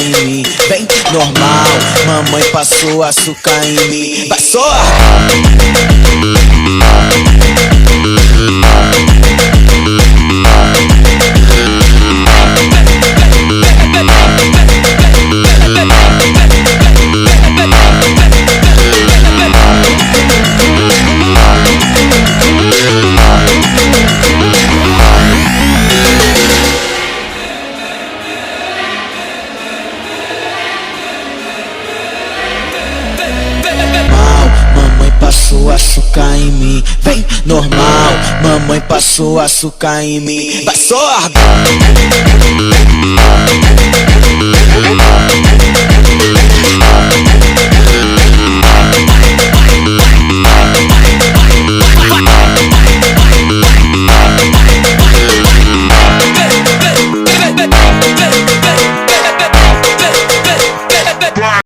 em mim. Vem, normal, mamãe passou açúcar em mim. Vai só! Passou açúcar em mim, vem normal, mamãe passou açúcar em mim. Vai só!